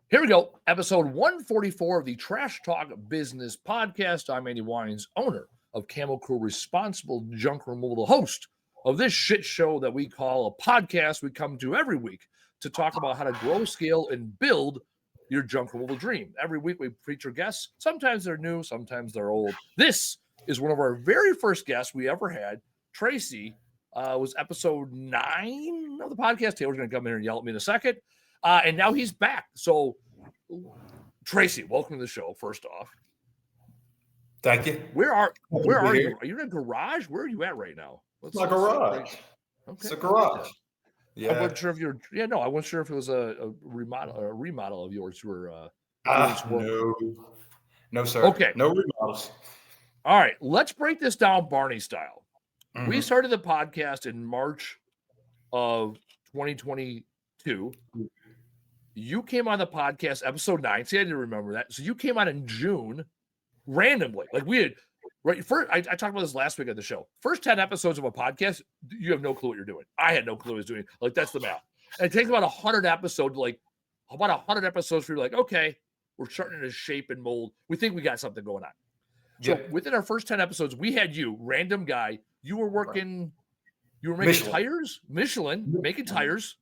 Here we go. Episode 144 of the Trash Talk Business Podcast. I'm Andy Weins, owner of Camo Crew, responsible junk removal, the host of this shit show that we call a podcast. We come to every week to talk about how to grow, scale, and build your junk removal dream. Every week we feature guests. Sometimes they're new, sometimes they're old. This is one of our very first guests we ever had. Tracy was episode 9 of the podcast. Taylor's going to come in here and yell at me in a second. And now he's back. So, Tracy, welcome to the show. First off, thank you. Where are you? Are you in a garage? Where are you at right now? My garage. Okay. It's a garage. Yeah. I wasn't sure if you're. Yeah, no, I wasn't sure if it was a remodel of yours. You were. No, sir. Okay. No remodels. All right. Let's break this down, Barney style. Mm-hmm. We started the podcast in March of 2022. You came on the podcast, episode 9. See, I didn't remember that. So you came on in June, randomly. Like we had, right? First, I talked about this last week on the show. First 10 episodes of a podcast, you have no clue what you're doing. I had no clue what I was doing. Like, that's the math. And it takes about 100 episodes, for you, like, okay, we're starting to shape and mold. We think we got something going on. So within our first 10 episodes, we had you, random guy. You were working, you were making tires, making tires.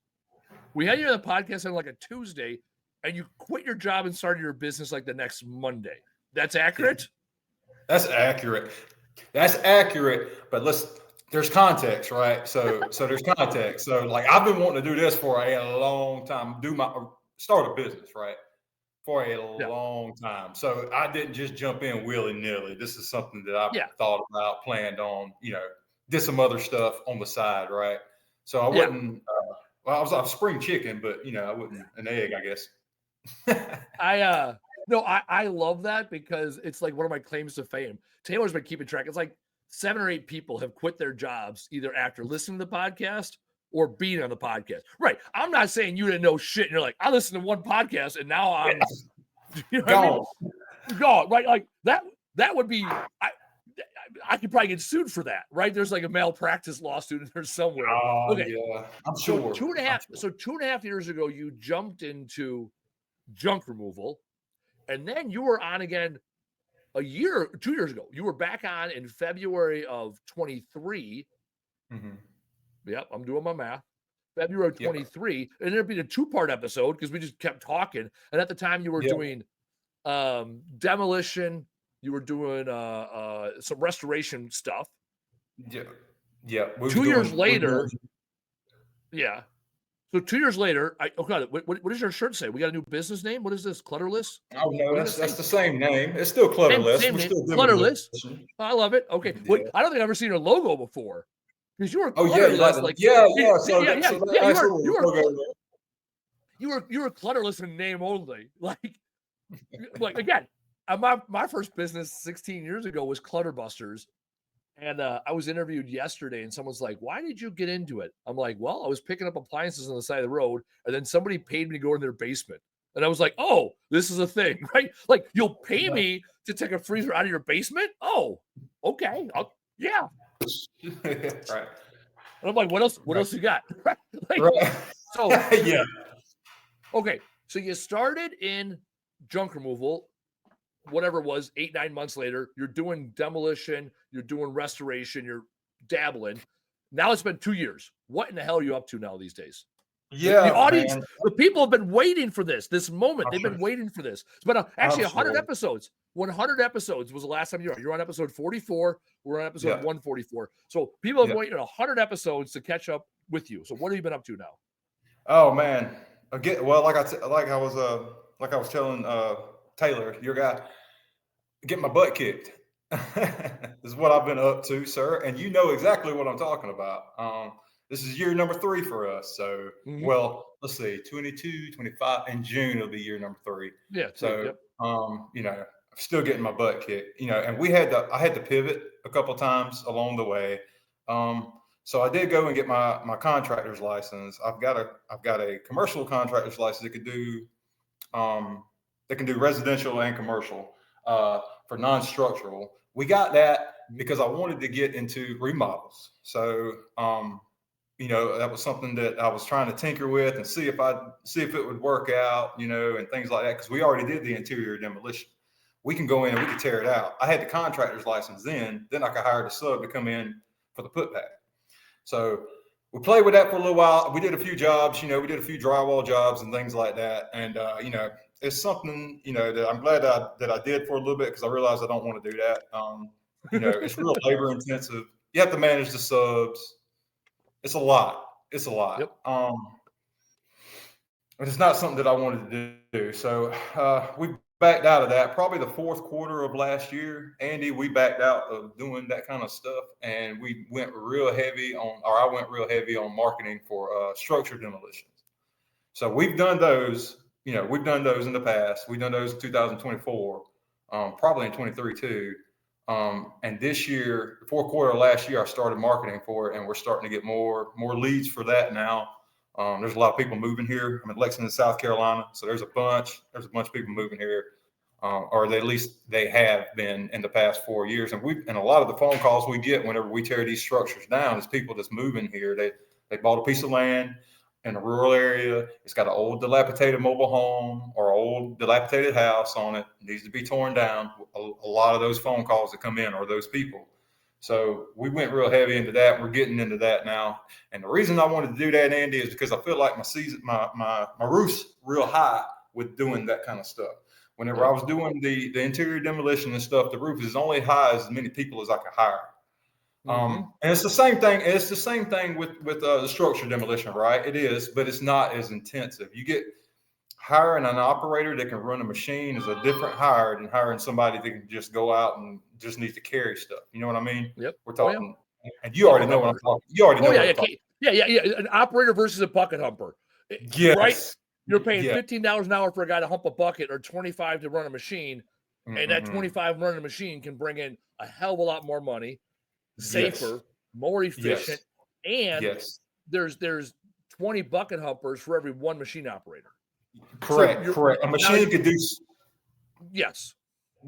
We had you on the podcast on like a Tuesday, and you quit your job and started your business like the next Monday. That's accurate? That's accurate. But there's context, right? So there's context. So like I've been wanting to do this for a long time, start a business, right? For a long time. So I didn't just jump in willy-nilly. This is something that I've thought about, planned on, did some other stuff on the side, right? So I wouldn't I was a spring chicken, but I wouldn't an egg, I guess. I love that because it's like one of my claims to fame. Taylor's been keeping track. It's like 7 or 8 people have quit their jobs either after listening to the podcast or being on the podcast. Right. I'm not saying you didn't know shit and you're like, I listened to one podcast and now I'm gone. Right. Like that would be I could probably get sued for that, right? There's like a malpractice lawsuit in there somewhere. Okay. Yeah, I'm sure. So 2.5 years ago, you jumped into junk removal, and then you were on again 2 years ago. You were back on in February of 23. Mm-hmm. Yep, I'm doing my math. February of 23, and it'd be a 2-part episode because we just kept talking. And at the time, you were doing demolition. You were doing some restoration stuff. Yeah. 2 years later. Yeah. So 2 years later, what does your shirt say? We got a new business name. What is this? Clutterless? Oh no, that's the same name. It's still Clutterless. Same name. Clutterless. I love it. Okay. Well, I don't think I've ever seen your logo before. Because you were clutterless. You were clutterless in name only. Like again. My first business 16 years ago was Clutterbusters. And I was interviewed yesterday and someone's like, why did you get into it? I'm like, well, I was picking up appliances on the side of the road and then somebody paid me to go in their basement. And I was like, oh, this is a thing, right? Like you'll pay me to take a freezer out of your basement? Oh, okay. Yeah. Right. And I'm like, what else you got? So, okay. So you started in junk removal. Whatever it was, 8-9 months later, you're doing demolition, you're doing restoration, you're dabbling. Now it's been 2 years. What in the hell are you up to now these days? Yeah, the audience, the people have been waiting for this moment. They've been waiting for this. But actually, 100 episodes. 100 episodes was the last time you're on episode 44. We're on episode 144. So people have been waiting 100 episodes to catch up with you. So what have you been up to now? Oh man, again, well, like I was telling Taylor, your guy, get my butt kicked. This is what I've been up to, sir. And you know exactly what I'm talking about. This is year number 3 for us. So, well, let's see, 22, 25, in June, it'll be year number 3. Yeah. So, I'm still getting my butt kicked, and I had to pivot a couple of times along the way. So I did go and get my contractor's license. I've got a commercial contractor's license that can do residential and commercial for non-structural. We got that because I wanted to get into remodels. So that was something that I was trying to tinker with and see if it would work out, and things like that. Because we already did the interior demolition. We can go in and we can tear it out. I had the contractor's license then I could hire the sub to come in for the put back. So we played with that for a little while. We did a few jobs, we did a few drywall jobs and things like that. And, it's something, that I'm glad that I did for a little bit, because I realized I don't want to do that. It's real labor intensive. You have to manage the subs. It's a lot. Yep. But it's not something that I wanted to do. So we backed out of that. Probably the fourth quarter of last year, Andy, we backed out of doing that kind of stuff, and I went real heavy on marketing for structure demolitions. So we've done those. We've done those in the past. We've done those in 2024, probably in 23 too. And this year, the fourth quarter of last year, I started marketing for it, and we're starting to get more leads for that now. There's a lot of people moving here. I'm in Lexington, South Carolina, so there's a bunch of people moving here, or at least they have been in the past 4 years. And a lot of the phone calls we get whenever we tear these structures down is people that's moving here. They bought a piece of land in a rural area. It's got an old dilapidated mobile home or old dilapidated house on it. It needs to be torn down. A lot of those phone calls that come in are those people. So we went real heavy into that. We're getting into that now. And the reason I wanted to do that, Andy, is because I feel like my roof's real high with doing that kind of stuff. Whenever I was doing the interior demolition and stuff, the roof is only high as many people as I could hire. And it's the same thing. It's the same thing with the structure demolition, right? It is, but it's not as intensive. Hiring an operator that can run a machine is a different hire than hiring somebody that can just go out and just needs to carry stuff. You know what I mean? Yep. We're talking, and you already know what I'm talking. You already know what I'm talking. Yeah. An operator versus a bucket humper. Yes. Right? You're paying $15 an hour for a guy to hump a bucket, or $25 to run a machine. And that $25 running a machine can bring in a hell of a lot more money, safer, more efficient. And there's 20 bucket humpers for every one machine operator. Correct. A machine could do. Yes.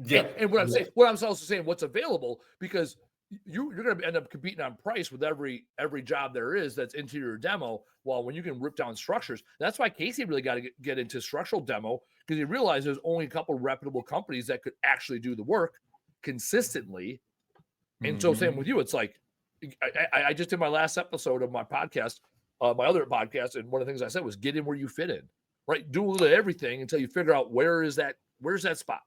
Yeah. And what I'm also saying, what's available, because you're going to end up competing on price with every job there is that's interior demo. While when you can rip down structures, that's why Casey really got to get into structural demo, because he realized there's only a couple of reputable companies that could actually do the work consistently. And so same with you. It's like, I just did my last episode of my podcast, my other podcast, and one of the things I said was get in where you fit in, right? Do a little of everything until you figure out where's that spot.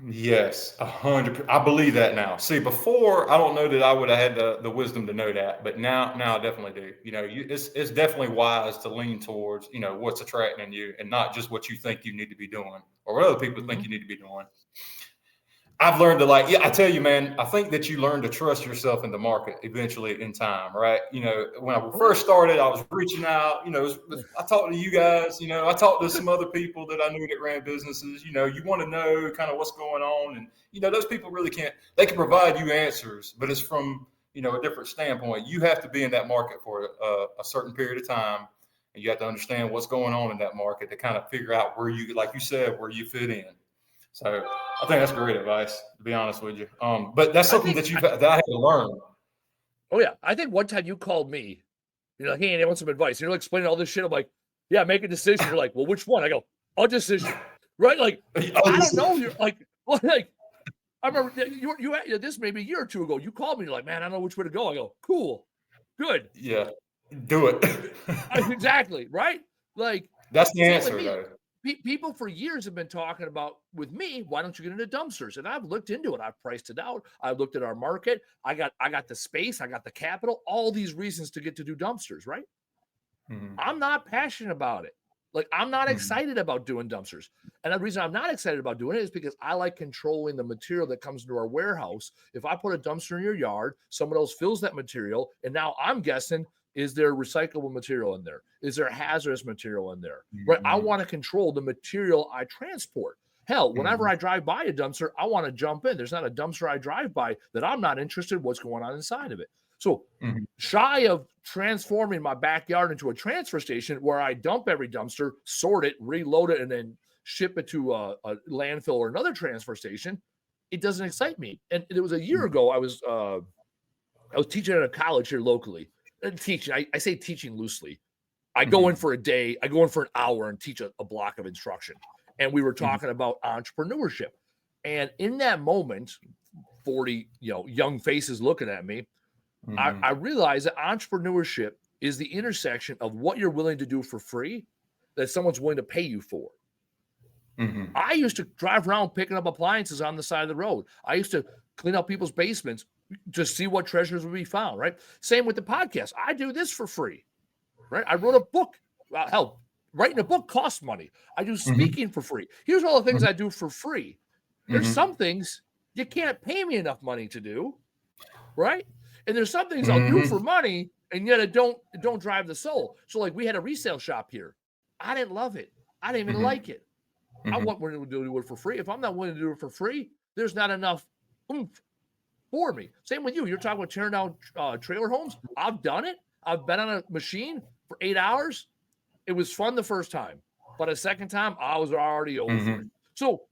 Yes, 100%. I believe that now. See, before, I don't know that I would have had the wisdom to know that, but now I definitely do. It's definitely wise to lean towards, what's attracting you, and not just what you think you need to be doing or what other people think you need to be doing. I've learned to I tell you, man, I think that you learn to trust yourself in the market eventually in time, right? When I first started, I was reaching out, I talked to you guys, I talked to some other people that I knew that ran businesses. You want to know kind of what's going on. And, those people really they can provide you answers, but it's from, a different standpoint. You have to be in that market for a certain period of time, and you have to understand what's going on in that market to kind of figure out where you, like you said, where you fit in. So I think that's great advice, to be honest with you. But that's something that I had to learn. Oh yeah. I think one time you called me, you're like, hey, I want some advice. You're like explaining all this shit. I'm like, yeah, make a decision. You're like, well, which one? I go, a decision. Right? Like, I don't know. You're like, I remember you this maybe a year or two ago. You called me. You're like, man, I don't know which way to go. I go, cool, good. Yeah, do it. Exactly. Right? Like, that's the answer, though. People for years have been talking about with me, why don't you get into dumpsters? And I've looked into it. I've priced it out. I've looked at our market. I got the space. I got the capital, all these reasons to get to do dumpsters, right? I'm not passionate about it. Like, I'm not excited about doing dumpsters. And the reason I'm not excited about doing it is because I like controlling the material that comes into our warehouse. If I put a dumpster in your yard, someone else fills that material. And now I'm guessing, is there recyclable material in there? Is there hazardous material in there? Right? I want to control the material I transport. Hell, whenever I drive by a dumpster, I want to jump in. There's not a dumpster I drive by that I'm not interested in what's going on inside of it. So shy of transforming my backyard into a transfer station where I dump every dumpster, sort it, reload it, and then ship it to a landfill or another transfer station, it doesn't excite me. And it was a year ago. I was teaching at a college here locally. teaching. I say teaching loosely. I go in for a day, I go in for an hour and teach a block of instruction. And we were talking about entrepreneurship. And in that moment, 40, young faces looking at me, I realized that entrepreneurship is the intersection of what you're willing to do for free that someone's willing to pay you for. I used to drive around picking up appliances on the side of the road. I used to clean up people's basements to see what treasures would be found, right? Same with the podcast. I do this for free, right? I wrote a book. Hell, writing a book costs money. I do speaking for free. Here's all the things I do for free. There's some things you can't pay me enough money to do, right? And there's some things I'll do for money, and yet it don't drive the soul. So like we had a resale shop here. I didn't love it. I didn't even like it. I want to do it for free. If I'm not willing to do it for free, there's not enough oomph for me. Same with you. You're talking about tearing down trailer homes. I've done it. I've been on a machine for 8 hours. It was fun the first time, but a second time I was already over it. So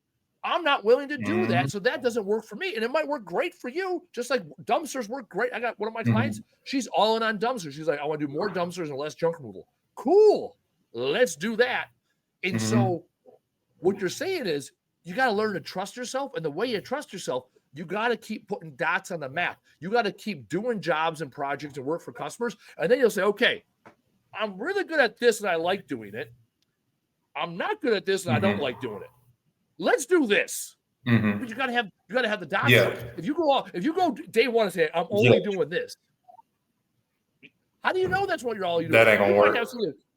I'm not willing to do that. So that doesn't work for me. And it might work great for you, just like dumpsters work great. I got one of my clients. She's all in on dumpsters. She's like, I want to do more dumpsters and less junk removal. Cool. Let's do that. And so what you're saying is you got to learn to trust yourself. And the way you trust yourself, you got to keep putting dots on the map. You got to keep doing jobs and projects and work for customers. And then you'll say, okay, I'm really good at this and I like doing it. I'm not good at this and I don't like doing it. Let's do this. But you gotta have the dots. Yeah. If you go day one and say, I'm only doing this, how do you know that's what you're all you do? That ain't gonna work.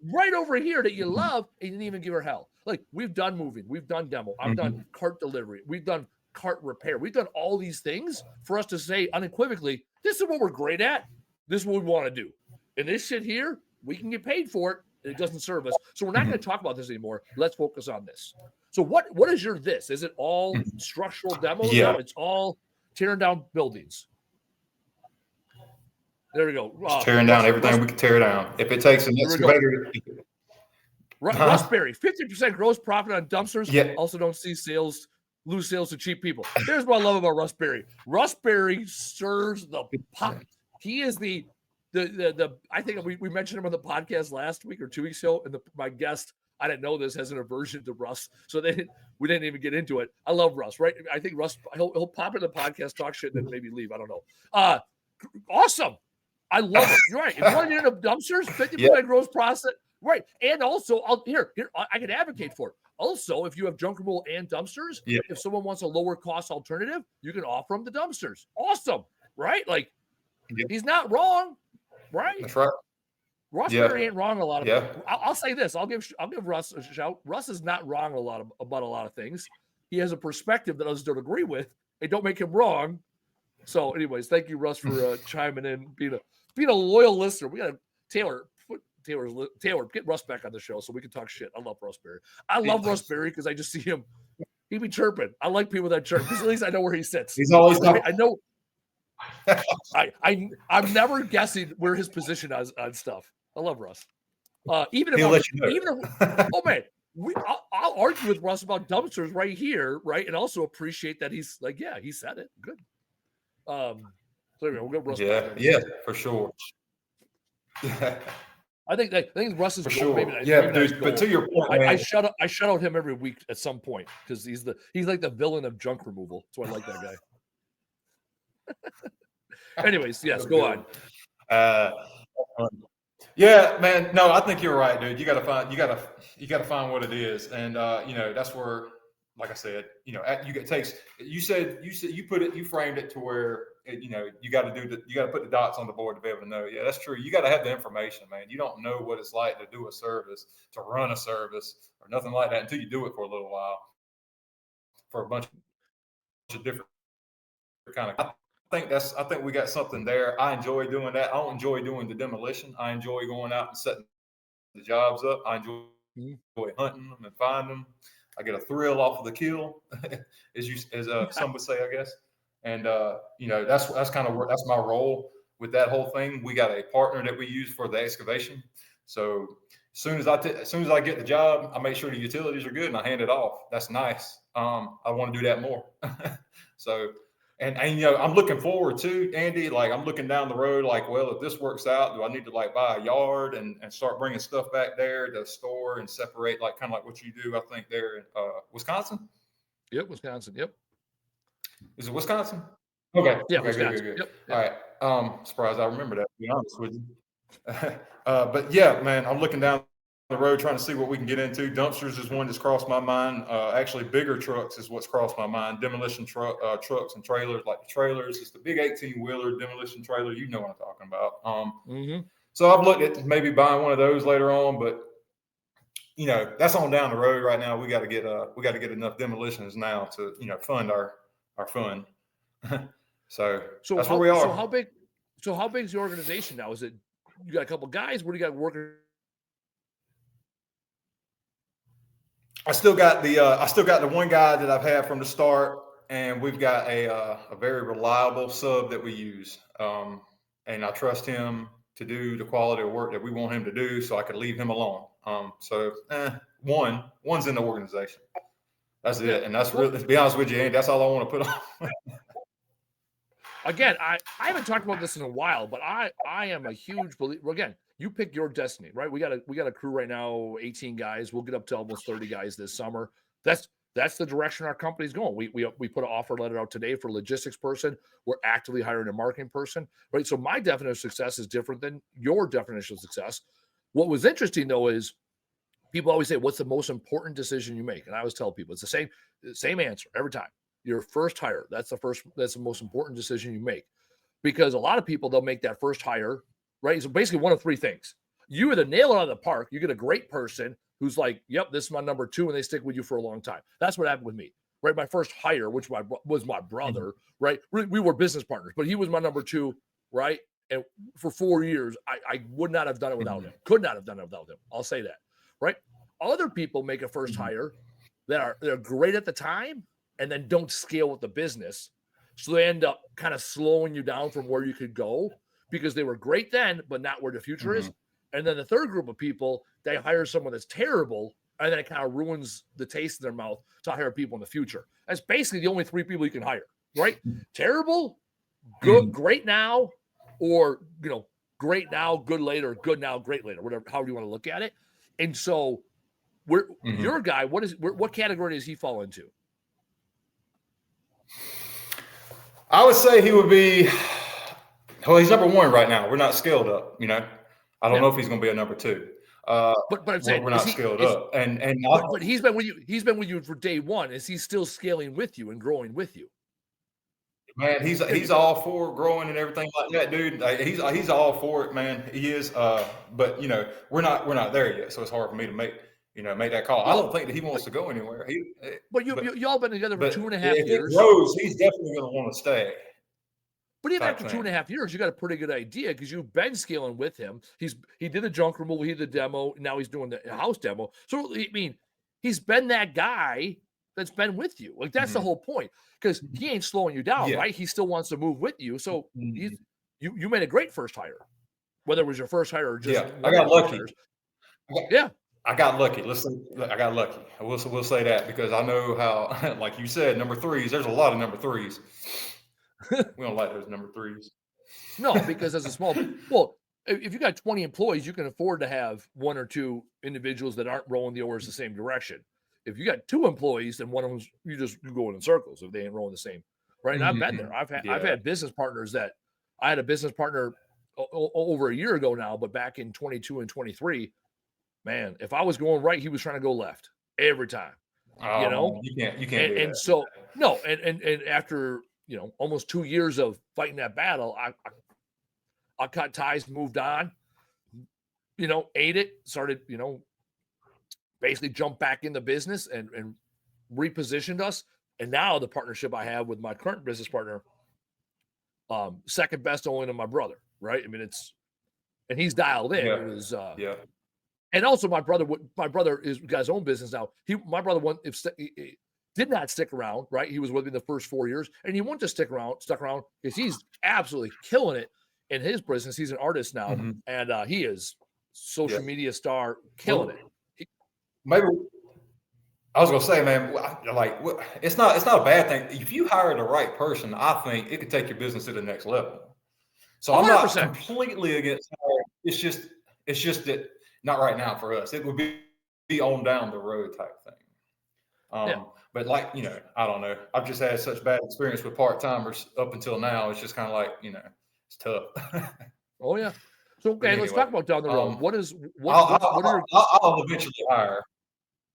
Right over here that you love and you didn't even give her hell. Like we've done moving, we've done demo, I've done cart delivery, we've done cart repair, we've done all these things for us to say unequivocally, this is what we're great at, this is what we want to do. And this shit here, we can get paid for it, and it doesn't serve us. So we're not going to talk about this anymore. Let's focus on this. So what is your this? Is it all structural demos now? It's all tearing down buildings. There we go. Tearing down everything we can tear down. If it takes an excavator. Rustberry, 50% gross profit on dumpsters. Yeah. Also don't see lose sales to cheap people. Here's what I love about Rustberry. Rustberry serves the pot. He is the I think we mentioned him on the podcast last week or 2 weeks ago, and my guest, I didn't know this, has an aversion to Russ, so we didn't even get into it. I love Russ, right? I think Russ he'll pop in the podcast, talk shit, and then maybe leave. I don't know. Awesome, I love it. You're right. If you want to get into dumpsters, 50% gross profit, right? And also, here I can advocate for it. Also, if you have junk removal and dumpsters, if someone wants a lower cost alternative, you can offer them the dumpsters. Awesome, right? Like he's not wrong. Right. That's right. Rustberry ain't wrong a lot of. I'll say this. I'll give Russ a shout. Russ is not wrong about a lot of things. He has a perspective that others don't agree with. They don't make him wrong. So, anyways, thank you, Russ, for chiming in, being a loyal listener. We got Taylor, get Russ back on the show so we can talk shit. I love Rustberry. I love Rustberry because I just see him. He be chirping. I like people that chirp because at least I know where he sits. He's always I know. I'm never guessing where his position is on stuff. I love Russ. Even if I'll argue with Russ about dumpsters right here, right, and also appreciate that he's like, yeah, he said it. Good. So anyway, we'll get Russ. Yeah, for sure. I think Russ is for goal, sure. Maybe Dude. But to your point, I shut out him every week at some point because he's like the villain of junk removal. That's why I like that guy. Anyways, yes, go on. Yeah, man. No, I think you're right, dude. You gotta find what it is, and that's where, like I said, you framed it to where you got to put the dots on the board to be able to know. Yeah, that's true. You got to have the information, man. You don't know what it's like to do a service, to run a service, or nothing like that until you do it for a little while, for a bunch of different kind of. I think we got something there. I enjoy doing that. I don't enjoy doing the demolition. I enjoy going out and setting the jobs up. I enjoy hunting them and finding them. I get a thrill off of the kill, as some would say, I guess. And that's kind of that's my role with that whole thing. We got a partner that we use for the excavation. So as soon as I get the job, I make sure the utilities are good and I hand it off. That's nice. I want to do that more. So. And you know, I'm looking forward to, Andy, like I'm looking down the road, like, well, if this works out, do I need to like buy a yard and start bringing stuff back there to store and separate, like kind of like what you do, I think there in Wisconsin? Yep, Wisconsin. Yep. Is it Wisconsin? Okay. Yeah, Okay, Wisconsin. good. Yep. All right. Surprised I remember that, to be honest with you. But yeah, man, I'm looking down the road trying to see what we can get into. Dumpsters is one that's crossed my mind. Actually, bigger trucks is what's crossed my mind. Demolition trucks and trailers, like the trailers. It's the big 18-wheeler demolition trailer. You know what I'm talking about. So I've looked at maybe buying one of those later on, but you know, that's on down the road right now. We got to get enough demolitions now to, you know, fund our fund. So that's where we are. So how big is the organization now? Is it, you got a couple guys? What do you got working? I still got the one guy that I've had from the start, and we've got a very reliable sub that we use, and I trust him to do the quality of work that we want him to do, so I could leave him alone. One's in the organization. That's it, and that's really, to be honest with you, Andy, that's all I want to put on. Again, I haven't talked about this in a while, but I am a huge believer. Again, you pick your destiny, right? We got a crew right now, 18 guys. We'll get up to almost 30 guys this summer. That's the direction our company's going. We put an offer letter out today for a logistics person. We're actively hiring a marketing person, right? So my definition of success is different than your definition of success. What was interesting though is people always say, "What's the most important decision you make?" And I always tell people it's the same answer every time. Your first hire. That's the most important decision you make, because a lot of people, they'll make that first hire, right? So basically one of three things. You either nail it out of the park, you get a great person who's like, yep, this is my number two, and they stick with you for a long time. That's what happened with me, right? My first hire, which was my brother, right? We were business partners, but he was my number two, right? And for 4 years, I would not have done it without him. Could not have done it without him. I'll say that, right? Other people make a first hire they're great at the time and then don't scale with the business. So they end up kind of slowing you down from where you could go because they were great then, but not where the future is. And then the third group of people, they hire someone that's terrible, and then it kind of ruins the taste in their mouth to hire people in the future. That's basically the only three people you can hire, right? Terrible, good, great now, or, you know, great now, good later, good now, great later, whatever, however you want to look at it. And so your guy, what category does he fall into? I would say he would be, well, he's number one right now. We're not scaled up, you know. I don't know if he's going to be a number two. But I'm saying we're not scaled up, but he's been with you. He's been with you for day one. Is he still scaling with you and growing with you? Man, he's all for growing and everything like that, dude. He's all for it, man. He is. But you know, we're not there yet, so it's hard for me to make that call. I don't think that he wants to go anywhere. But y'all been together for 2.5 years. If it grows, he's definitely going to want to stay. But even after 2.5 years, you got a pretty good idea because you've been scaling with him. He did the junk removal, he did the demo, now he's doing the house demo. So I mean, he's been that guy that's been with you. Like that's the whole point, because he ain't slowing you down, right? He still wants to move with you. So you made a great first hire, whether it was your first hire or just I got lucky. I got lucky. I got lucky. We'll say that because I know how, like you said, number threes. There's a lot of number threes. We don't like those number threes. No, because as if you got 20 employees, you can afford to have one or two individuals that aren't rolling the oars the same direction. If you got 2 employees, then one of them you go in circles if they ain't rolling the same, right? And I've been there. I've had business partners that I had a business partner over a year ago now, but back in 22 and 23, man, if I was going right, he was trying to go left every time. You know, you can't. And so no, and after almost 2 years of fighting that battle, I cut ties, moved on, ate it, started, basically jumped back in the business and repositioned us. And now the partnership I have with my current business partner, second best only to my brother, right? I mean, and he's dialed in. It was, and also my brother is got his own business now. My brother did not stick around, right? He was with me the first 4 years, and he wouldn't just stuck around because he's absolutely killing it in his business. He's an artist now, and he is social media star, killing it. I was gonna say, man, like it's not a bad thing if you hire the right person. I think it could take your business to the next level. So I'm not 100%. completely against hiring. It's just that not right now for us. It would be on down the road type thing. Yeah. But like I don't know. I've just had such bad experience with part timers up until now. It's just kind of like it's tough. Oh yeah. So But okay, let's anyway, talk about down the road. What I'll, are your I'll eventually hire.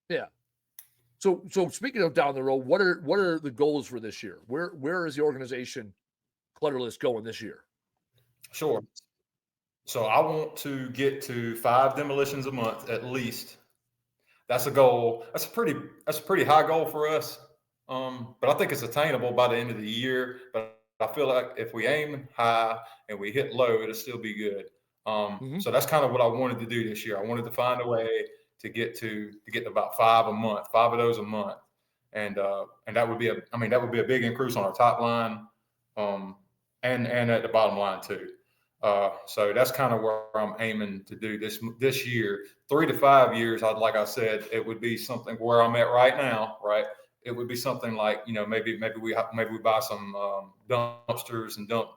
yeah. So speaking of down the road, what are the goals for this year? Where is the organization clutterless going this year? Sure. So I want to get to 5 demolitions a month at least. That's a goal. That's a pretty high goal for us. But I think it's attainable by the end of the year. But I feel like if we aim high and we hit low, it'll still be good. Mm-hmm. So that's kind of what I wanted to do this year. I wanted to find a way to get to about 5 a month, 5 of those a month, and that would be a big increase on our top line, and at the bottom line too. So that's kind of where I'm aiming to do this year. 3 to 5 years, like I said, it would be something where I'm at right now, right? It would be something like maybe we buy some dumpsters and dump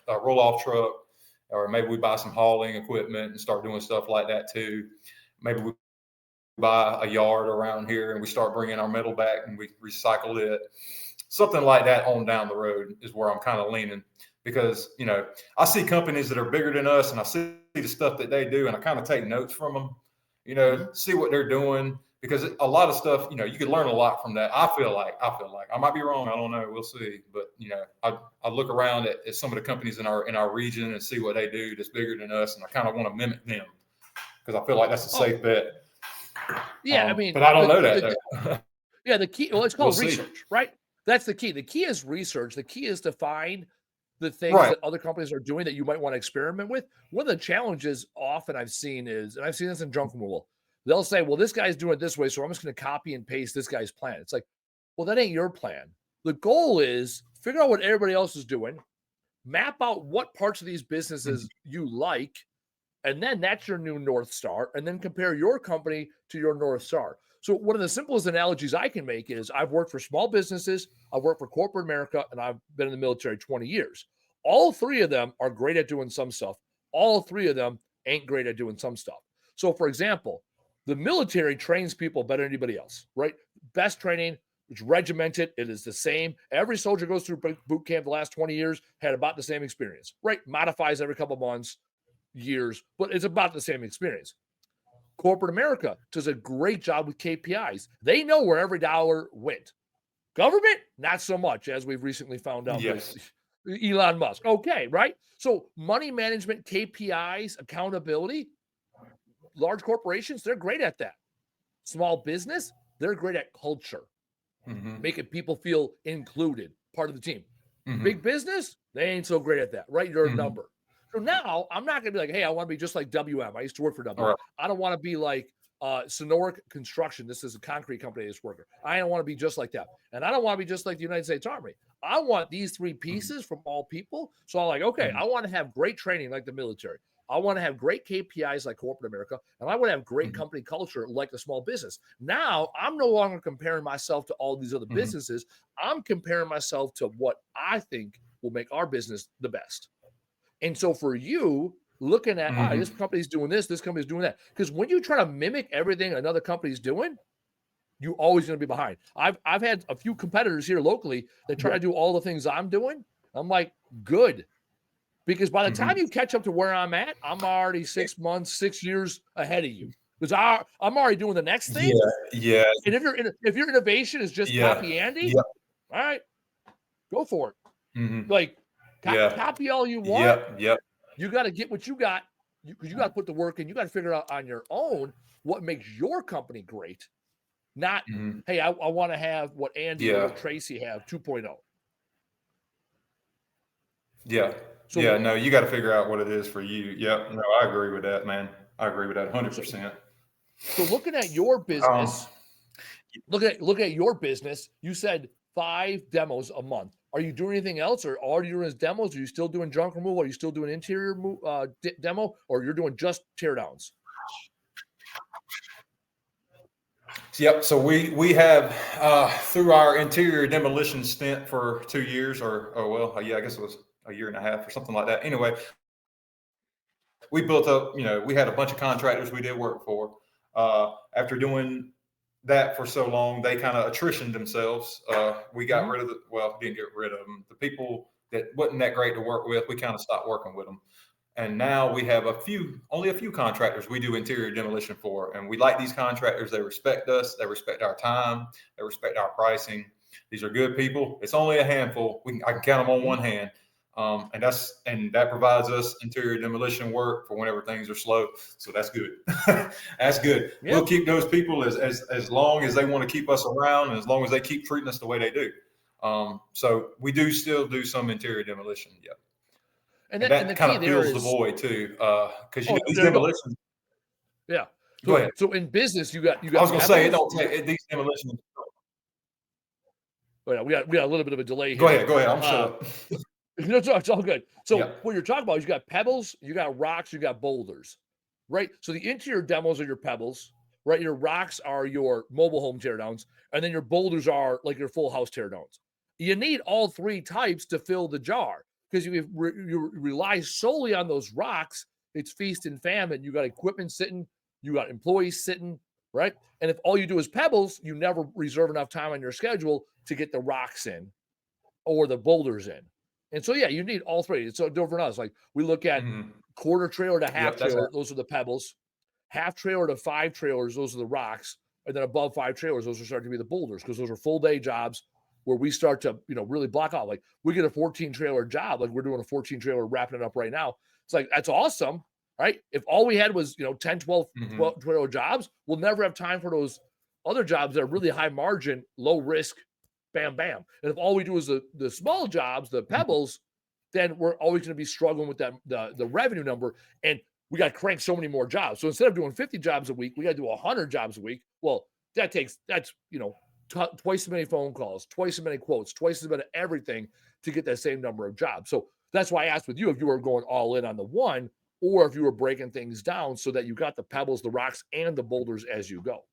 roll off truck, or maybe we buy some hauling equipment and start doing stuff like that too. Maybe we buy a yard around here and we start bringing our metal back and we recycle it. Something like that on down the road is where I'm kind of leaning, because I see companies that are bigger than us and I see the stuff that they do and I kind of take notes from them, see what they're doing, because a lot of stuff, you could learn a lot from that. I feel like I might be wrong. I don't know. We'll see. But I look around at some of the companies in our region and see what they do that's bigger than us, and I kind of want to mimic them because I feel like that's a safe bet. Yeah, I mean, but I don't know that. Yeah, the key. Well, it's called We'll research, see. right? That's the key. The key is research. The key is to find the things Right. that other companies are doing that you might want to experiment with. One of the challenges often I've seen is, and I've seen this in junk removal, they'll say, well, this guy's doing it this way, so I'm just going to copy and paste this guy's plan. It's like, well, that ain't your plan. The goal is figure out what everybody else is doing, map out what parts of these businesses you like, and then that's your new North Star, and then compare your company to your North Star. So one of the simplest analogies I can make is I've worked for small businesses, I've worked for corporate America, and I've been in the military 20 years. All three of them are great at doing some stuff. All three of them ain't great at doing some stuff. So for example, the military trains people better than anybody else, right? Best training, it's regimented. It is the same. Every soldier goes through boot camp the last 20 years, had about the same experience, right? Modifies every couple of months, years, but it's about the same experience. Corporate America does a great job with KPIs. They know where every dollar went. Government, not so much, as we've recently found out Yes. with Elon Musk. Okay, right? So money management, KPIs, accountability, large corporations, they're great at that. Small business, they're great at culture, making people feel included, part of the team. Big business, they ain't so great at that, right? You're a number. So now I'm not going to be like, hey, I want to be just like WM. I used to work for WM. Right. I don't want to be like Sonoric Construction. This is a concrete company I just work for. I don't want to be just like that. And I don't want to be just like the United States Army. I want these three pieces from all people. So I'm like, okay, I want to have great training like the military. I want to have great KPIs like corporate America, and I want to have great company culture like a small business. Now, I'm no longer comparing myself to all these other businesses. I'm comparing myself to what I think will make our business the best. And so for you, looking at this company's doing this company's doing that. Because when you try to mimic everything another company's doing, you're always going to be behind. I've had a few competitors here locally that try to do all the things I'm doing. I'm like, good. Because by the time you catch up to where I'm at, I'm already 6 months, 6 years ahead of you. Because I'm already doing the next thing. Yeah. And if your innovation is just copy Andy, all right, go for it. Like, copy all you want. Yep. You got to get what you got, because you got to put the work in. You got to figure out on your own what makes your company great. Not, hey, I want to have what Andy or what Tracy have 2.0. Yeah. So, no, you got to figure out what it is for you. Yep. No, I agree with that, man. I agree with that 100%. So looking at your business, look at your business, you said 5 demos a month. Are you doing anything else, or are you doing demos? Are you still doing junk removal? Are you still doing interior demo, or you're doing just tear downs? Yep. So we have through our interior demolition stint for 2 years, yeah, I guess it was a year and a half or something like that. Anyway, we built up. We had a bunch of contractors we did work for. After doing that for so long, they kind of attritioned themselves. We got rid of didn't get rid of them. The people that wasn't that great to work with, we kind of stopped working with them. And now we have only a few contractors we do interior demolition for. And we like these contractors. They respect us. They respect our time. They respect our pricing. These are good people. It's only a handful. I can count them on one hand. And that provides us interior demolition work for whenever things are slow. So that's good. That's good. Yeah. We'll keep those people as long as they want to keep us around, and as long as they keep treating us the way they do. So we do still do some interior demolition. Yeah. And that kind of fills the void too, because these demolitions. Yeah. Go ahead. So in business, you got. I was going to say these demolitions. Well, we got a little bit of a delay here. Go ahead. I'm shut up. No, it's all good. So what you're talking about is you got pebbles, you got rocks, you got boulders, right? So the interior demos are your pebbles, right? Your rocks are your mobile home teardowns, and then your boulders are like your full house teardowns. You need all three types to fill the jar, because you rely solely on those rocks. It's feast and famine. You got equipment sitting, you got employees sitting, right? And if all you do is pebbles, you never reserve enough time on your schedule to get the rocks in or the boulders in. And so, you need all three. It's so different for us. Like we look at quarter trailer to half trailer, those are the pebbles. Half trailer to 5 trailers, those are the rocks. And then above 5 trailers, those are starting to be the boulders, because those are full day jobs where we start to, really block out. Like we get a 14 trailer job, like we're doing a 14 trailer, wrapping it up right now. It's like, that's awesome, right? If all we had was, 10, 12 trailer jobs, we'll never have time for those other jobs that are really high margin, low risk, bam, bam. And if all we do is the small jobs, the pebbles, then we're always going to be struggling with that, the revenue number. And we got to crank so many more jobs. So instead of doing 50 jobs a week, we got to do 100 jobs a week. Well, that's twice as many phone calls, twice as many quotes, twice as many everything to get that same number of jobs. So that's why I asked with you if you were going all in on the one, or if you were breaking things down so that you got the pebbles, the rocks, and the boulders as you go.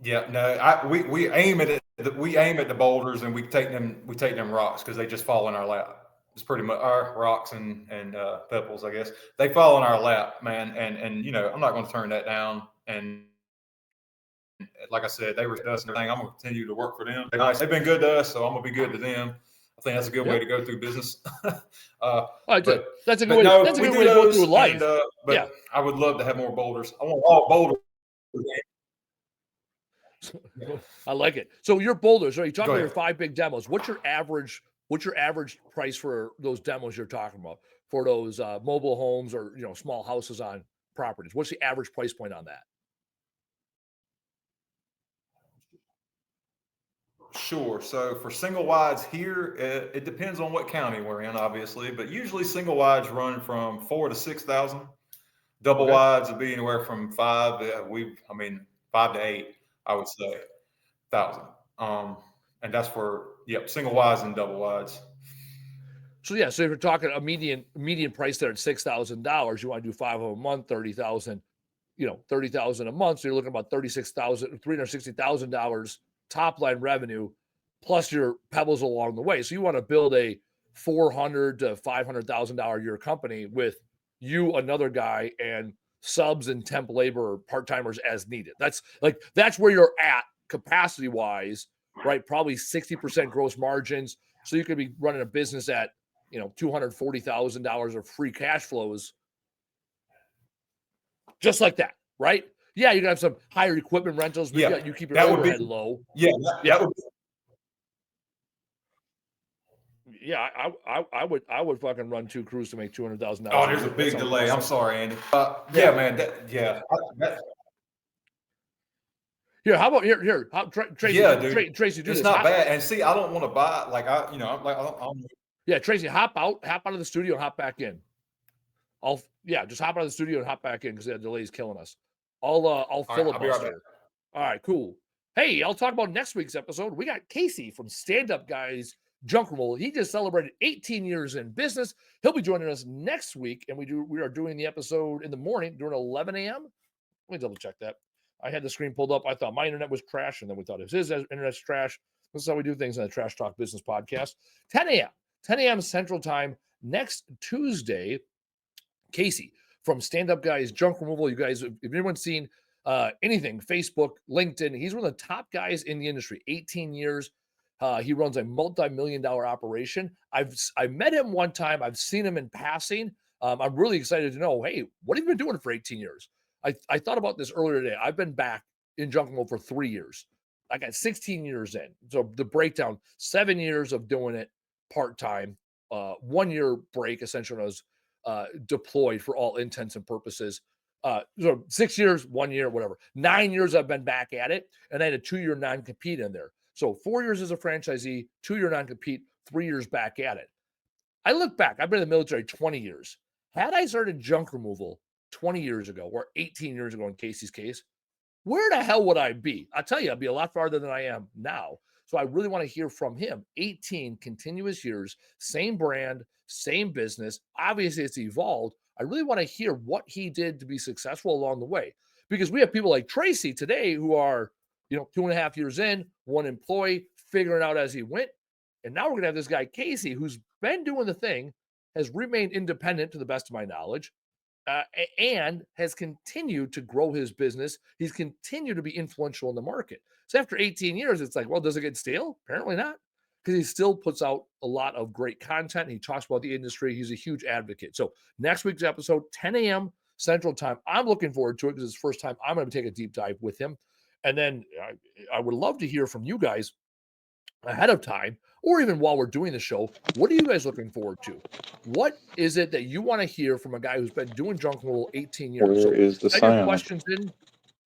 Yeah, no, we aim at it. We aim at the boulders, and we take them rocks because they just fall in our lap. It's pretty much our rocks and pebbles, I guess. They fall in our lap, man. And I'm not going to turn that down. And like I said, they respect us and everything. I'm going to continue to work for them. They're nice. They've been good to us, so I'm going to be good to them. I think that's a good way to go through business. That's a good way. That's a good way to go through life. But I would love to have more boulders. I want all boulders. I like it. So your boulders, are you talking about your 5 big demos? What's your average price for those demos you're talking about, for those mobile homes or small houses on properties? What's the average price point on that? Sure. So for single wides here, it depends on what county we're in, obviously, but usually single wides run from 4,000 to 6,000. Double wides would be anywhere from 5 to 8. I would say 1,000. And that's for single wides and double wides. So so if you're talking a median price there at $6,000, you want to do 5 of a month, 30,000, 30,000 a month. So you're looking about $360,000 top line revenue, plus your pebbles along the way. So you want to build a $400,000 to $500,000 a year company with you, another guy, and subs and temp labor, part-timers as needed. That's where you're at capacity wise, right? Probably 60% gross margins. So you could be running a business at, $240,000 of free cash flows. Just like that, right? Yeah, you got to have some higher equipment rentals, but you keep your overhead low. Yeah, that would be. Yeah, I would fucking run 2 crews to make $200,000. Oh, there's a big delay. I'm sorry, Andy. Man. Here, how about here? Tracy, dude. Tracy, do it's this. Not bad. And see, I don't want to buy Yeah, Tracy, hop out of the studio and hop back in. Just hop out of the studio and hop back in because that delay is killing us. I'll filibuster. Right, all right, cool. Hey, I'll talk about next week's episode. We got Casey from Stand Up Guys Junk Removal. He just celebrated 18 years in business. He'll be joining us next week, and we are doing the episode in the morning during 11 a.m. Let me double check that. I had the screen pulled up. I thought my internet was trash, and then we thought it was his internet's trash. This is how we do things on the Trash Talk Business Podcast. 10 a.m. Central Time next Tuesday. Casey from Stand Up Guys Junk Removal. You guys, if anyone's seen anything, Facebook, LinkedIn, he's one of the top guys in the industry. 18 years. He runs a multi-million-dollar operation. I met him one time. I've seen him in passing. I'm really excited to know, hey, what have you been doing for 18 years? I thought about this earlier today. I've been back in junk removal for 3 years. I got 16 years in. So the breakdown, 7 years of doing it part-time, 1 year break, essentially, when I was deployed for all intents and purposes. So 6 years, 1 year, whatever. 9 years I've been back at it, and I had a 2-year non-compete in there. So 4 years as a franchisee, 2-year non-compete, 3 years back at it. I look back, I've been in the military 20 years. Had I started junk removal 20 years ago, or 18 years ago in Casey's case, where the hell would I be? I'll tell you, I'd be a lot farther than I am now. So I really want to hear from him. 18 continuous years, same brand, same business. Obviously, it's evolved. I really want to hear what he did to be successful along the way. Because we have people like Tracy today who are, 2.5 years in, one employee, figuring out as he went. And now we're going to have this guy, Casey, who's been doing the thing, has remained independent to the best of my knowledge, and has continued to grow his business. He's continued to be influential in the market. So after 18 years, it's like, well, does it get stale? Apparently not, because he still puts out a lot of great content. He talks about the industry. He's a huge advocate. So next week's episode, 10 a.m. Central Time. I'm looking forward to it because it's the first time I'm going to take a deep dive with him. And then I would love to hear from you guys ahead of time, or even while we're doing the show. What are you guys looking forward to? What is it that you want to hear from a guy who's been doing junk removal 18 years? Where is the sound?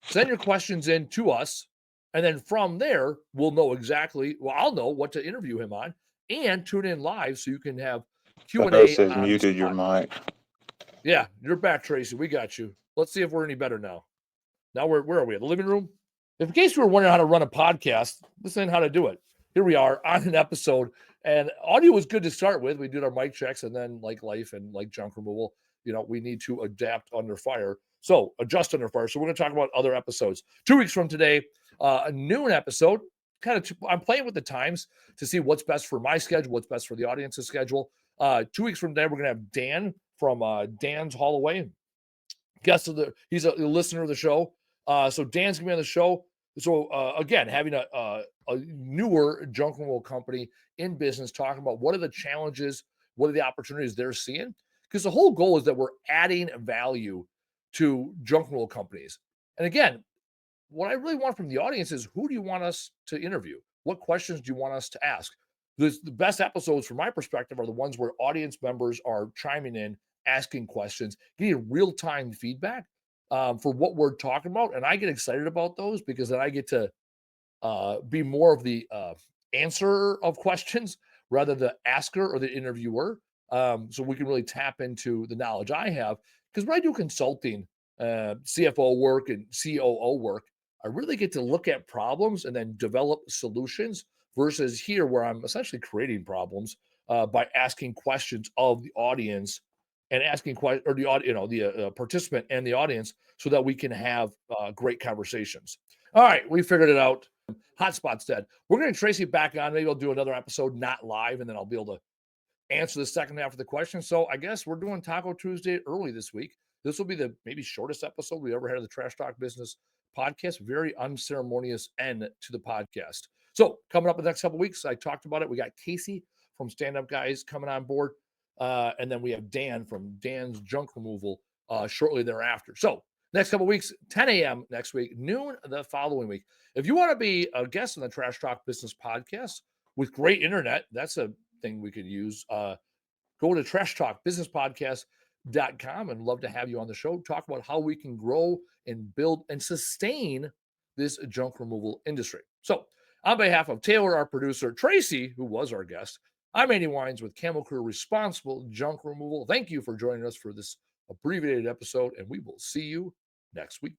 Send your questions in to us, and then from there, we'll know exactly, I'll know what to interview him on, and tune in live so you can have Q&A. The host has muted your mic. Yeah, you're back, Tracy. We got you. Let's see if we're any better now. Now, where are we? At the living room? If in case you were wondering how to run a podcast, this ain't how to do it. Here we are on an episode, and audio was good to start with. We did our mic checks, and then like life and like junk removal, we need to adapt under fire. So adjust under fire. So we're going to talk about other episodes. 2 weeks from today, a noon episode. I'm playing with the times to see what's best for my schedule, what's best for the audience's schedule. 2 weeks from today, we're going to have Dan from Dan's Holloway. He's a listener of the show. So Dan's going to be on the show. So again, having a newer junk removal company in business, talking about what are the challenges, what are the opportunities they're seeing, because the whole goal is that we're adding value to junk removal companies. And again, what I really want from the audience is, who do you want us to interview? What questions do you want us to ask? The best episodes from my perspective are the ones where audience members are chiming in, asking questions, getting real-time feedback for what we're talking about. And I get excited about those because then I get to be more of the answerer of questions rather than the asker or the interviewer. So we can really tap into the knowledge I have. Because when I do consulting, CFO work and COO work, I really get to look at problems and then develop solutions, versus here where I'm essentially creating problems by asking questions of the audience and asking questions, or the participant and the audience, so that we can have great conversations. All right, we figured it out. Hotspot's dead. We're going to Tracy back on. Maybe I'll do another episode, not live, and then I'll be able to answer the second half of the question. So I guess we're doing Taco Tuesday early this week. This will be the maybe shortest episode we ever had of the Trash Talk Business Podcast. Very unceremonious end to the podcast. So coming up in the next couple of weeks, I talked about it. We got Casey from Stand Up Guys coming on board. And then we have Dan from Dan's Junk Removal shortly thereafter. So next couple of weeks, 10 a.m. next week, noon the following week. If you want to be a guest on the Trash Talk Business Podcast with great internet, that's a thing we could use. Go to trashtalkbusinesspodcast.com and love to have you on the show. Talk about how we can grow and build and sustain this junk removal industry. So on behalf of Taylor, our producer, Tracy, who was our guest, I'm Andy Weins with Camo Crew Responsible Junk Removal. Thank you for joining us for this abbreviated episode, and we will see you next week.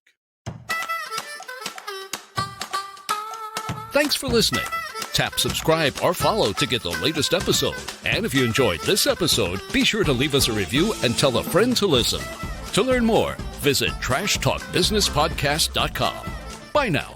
Thanks for listening. Tap subscribe or follow to get the latest episode. And if you enjoyed this episode, be sure to leave us a review and tell a friend to listen. To learn more, visit trashtalkbusinesspodcast.com. Bye now.